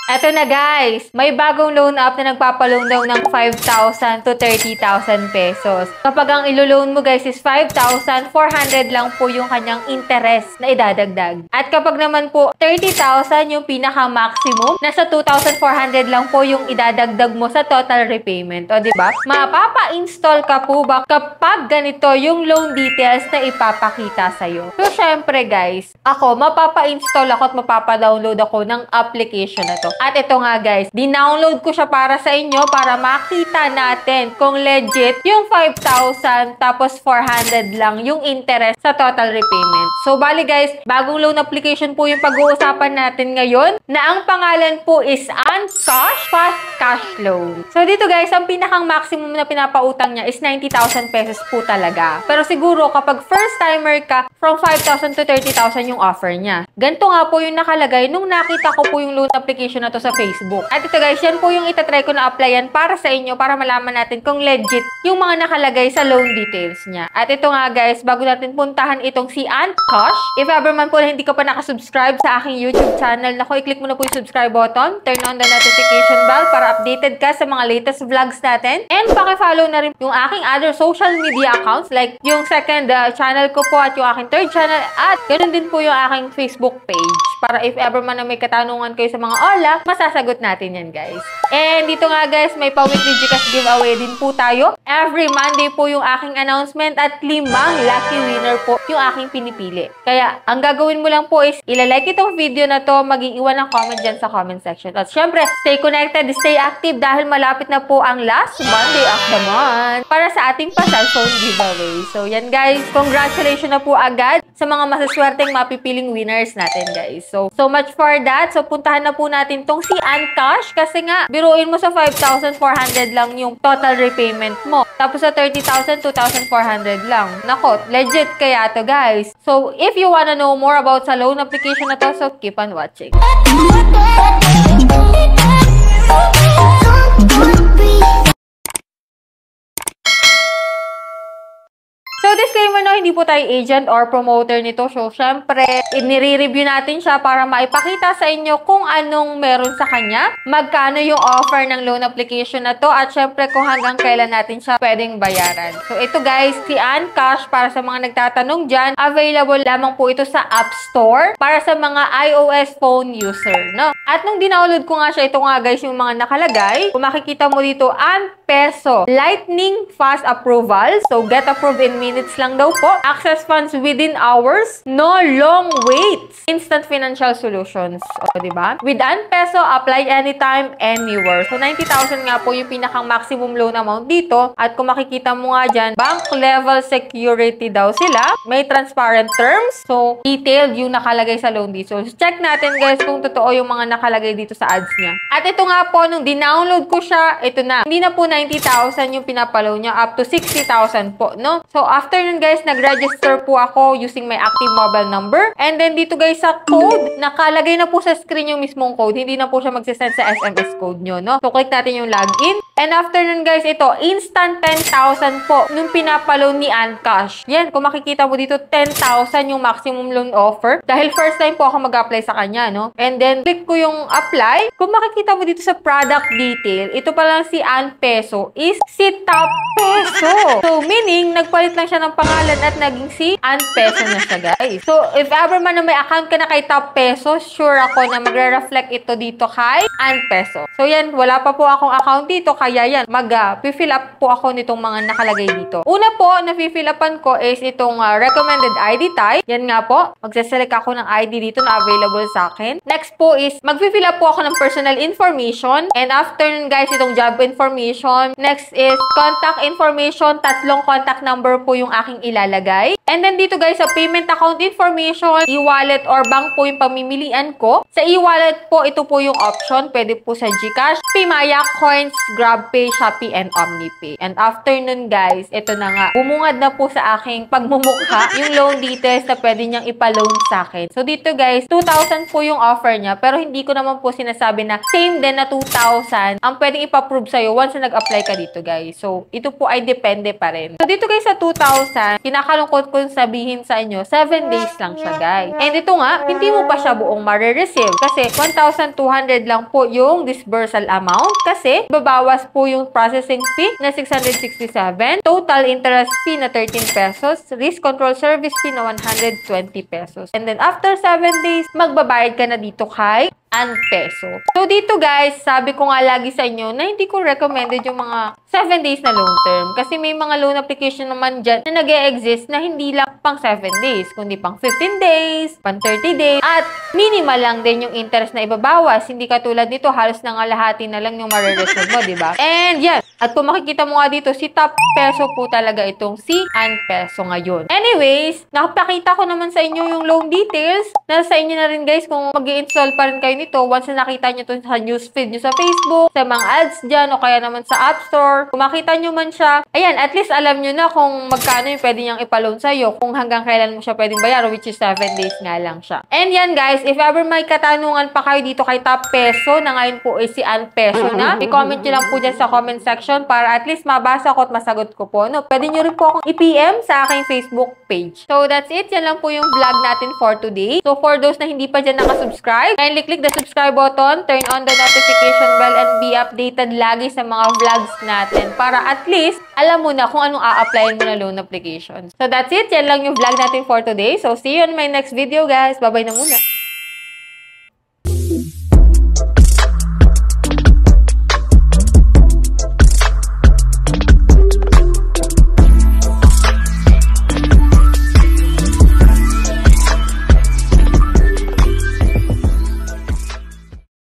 Eto na guys, may bagong loan app na nagpapaloan daw ng 5,000 to 30,000 pesos. Kapag ang ilo-loan mo guys is 5,400 lang po yung kanyang interest na idadagdag. At kapag naman po 30,000 yung pinaka-maximum, nasa 2,400 lang po yung idadagdag mo sa total repayment. O diba? Mapapa-install ka po ba kapag ganito yung loan details na ipapakita sa'yo? So syempre guys, ako mapapa-install ako at mapapa-download ako ng application na to. At ito nga guys, dinownload ko siya para sa inyo para makita natin kung legit yung 5,000 tapos 400 lang yung interest sa total repayment. So bali guys, bagong loan application po yung pag-uusapan natin ngayon na ang pangalan po is Ancash Fast Cash Loan. So dito guys, ang pinakang maximum na pinapautang niya is 90,000 pesos po talaga. Pero siguro kapag first timer ka, from 5,000 to 30,000 yung offer niya. Ganito nga po yung nakalagay nung nakita ko po yung loan application na to sa Facebook. At ito guys, yan po yung itatry ko na applyan para sa inyo para malaman natin kung legit yung mga nakalagay sa loan details niya. At ito nga guys, bago natin puntahan itong si Ancash, if ever man po na hindi ka pa nakasubscribe sa aking YouTube channel, naku, i-click mo na po yung subscribe button, turn on the notification bell para updated ka sa mga latest vlogs natin, and paki-follow na rin yung aking other social media accounts like yung second channel ko po at yung aking third channel, at ganun din po yung aking Facebook page para if ever man na may katanungan kayo sa mga OLA, masasagot natin yan guys. And dito nga guys, may pa-weekly Gcash giveaway din po tayo. Every Monday po yung aking announcement at 5 lucky winner po yung aking pinipili. Kaya, ang gagawin mo lang po is ilalike itong video na to, mag-iiwan ng comment dyan sa comment section. At syempre, stay connected, stay active dahil malapit na po ang last Monday of the month para sa ating pa-cellphone giveaway. So yan guys, congratulations na po agad sa mga masaswerteng mapipiling winners natin guys. So much for that. So puntahan na po natin tong si Ancash kasi nga, biruin mo sa 5,400 lang yung total repayment mo. Tapos sa 30,000, 2,400 lang. Nako, legit kaya to guys. So if you wanna know more about sa loan application na to, so keep on watching. So, disclaimer no, hindi po tayo agent or promoter nito. So, syempre, inire-review natin siya para maipakita sa inyo kung anong meron sa kanya, magkano yung offer ng loan application na to, at syempre kung hanggang kailan natin siya pwedeng bayaran. So, ito guys, si Ancash, para sa mga nagtatanong dyan, available lamang po ito sa App Store para sa mga iOS phone user, no? At nung dinownload ko nga siya, ito nga guys yung mga nakalagay. Kung makikita mo dito, Peso Lightning Fast Approval. So, get approved in minutes lang daw po. Access funds within hours. No long waits. Instant financial solutions. O, diba? With Peso, apply anytime, anywhere. So, 90,000 nga po yung pinakang maximum loan amount dito. At kung makikita mo nga dyan, bank level security daw sila. May transparent terms. So, detailed yung nakalagay sa loan dito. So, check natin guys kung totoo yung mga nakalagay dito sa ads niya. At ito nga po, nung dinownload ko siya, ito na. Hindi na po 90,000 yung pinapaloan niya, up to 60,000 po, no? So, after nun guys, nag-register po ako using my active mobile number. And then, dito guys, sa code, nakalagay na po sa screen yung mismong code. Hindi na po siya magsisend sa SMS code nyo, no? So, click natin yung login. And after nun guys, ito, instant 10,000 po nung pinapaloan ni Ancash. Yan, kung makikita mo dito, 10,000 yung maximum loan offer. Dahil first time po ako mag-apply sa kanya, no? And then, click ko yung apply. Kung makikita mo dito sa product detail, ito pa lang si Peso is si Top Peso. So, meaning, nagpalit lang siya ng pangalan at naging si Peso na siya, guys. So, if ever man na may account ka na kay Top Peso, sure ako na magre-reflect ito dito kay Peso. So, yan, wala pa po akong account dito, kaya yan, mag-fill up po ako nitong mga nakalagay dito. Una po, na fill upan ko is itong recommended ID type. Yan nga po, magsaselect ako ng ID dito na available sa akin. Next po is, mag-fill up po ako ng personal information. And after nun, guys, itong job information. Next is contact information. 3 contact number po yung aking ilalagay. And then dito guys, sa payment account information, e-wallet or bank po yung pamimilian ko. Sa e-wallet po, ito po yung option. Pwede po sa Gcash, Paymaya, Coins, GrabPay, Shopee, and OmniPay. And after nun guys, ito na nga. Bumungad na po sa aking pagmumukha yung loan details na pwede niyang ipaloan sa akin. So dito guys, 2,000 po yung offer niya. Pero hindi ko naman po sinasabi na same din na 2,000 ang pwedeng ipa-approve sa'yo once na nag-apply ka dito guys. So ito po ay depende pa rin. So dito guys sa 2,000, kinakalungkot ko doon sabihin sa inyo, 7 days lang siya, guys. And ito nga, hindi mo pa siya buong marireceive kasi 1,200 lang po yung disbursal amount kasi babawas po yung processing fee na 667, total interest fee na 13 pesos, risk control service fee na 120 pesos. And then after 7 days, magbabayad ka na dito kay ₱1. So, dito guys, sabi ko nga lagi sa inyo na hindi ko recommended yung mga 7 days na loan term. Kasi may mga loan application naman dyan na nag-e-exist na hindi lang pang 7 days, kundi pang 15 days, pang 30 days, at minimal lang din yung interest na ibabawas. Hindi katulad nito, halos nangalahati na lang yung marireceive mo, diba? And yan, at kung makikita mo nga dito, si Top Peso po talaga itong si ₱1 ngayon. Anyways, nakapakita ko naman sa inyo yung loan details. Nasa inyo na rin guys kung mag-i-install pa rin kayo nito once na nakita nyo to sa newsfeed nyo sa Facebook, sa mga ads dyan, o kaya naman sa App Store. Kung makita nyo man siya, ayan, at least alam nyo na kung magkano yung pwede niyang ipaloan sa'yo, kung hanggang kailan mo siya pwedeng bayaran, which is 7 days nga lang siya. And yan guys, if ever may katanungan pa kayo dito kay Top Peso, na ngayon po ay si ₱1 na, i-comment nyo lang po dyan sa comment section para at least mabasa ko at masagot ko po. No? Pwede nyo rin po akong i-PM sa aking Facebook page. So that's it. Yan lang po yung vlog natin for today. So for those na hindi pa dyan nakasubscribe, kindly click the subscribe button, turn on the notification bell, and be updated lagi sa mga vlogs natin para at least alam mo na kung anong a-applyin mo na loan application. So that's it. Yan lang yung vlog natin for today. So see you on my next video guys. Bye-bye na muna.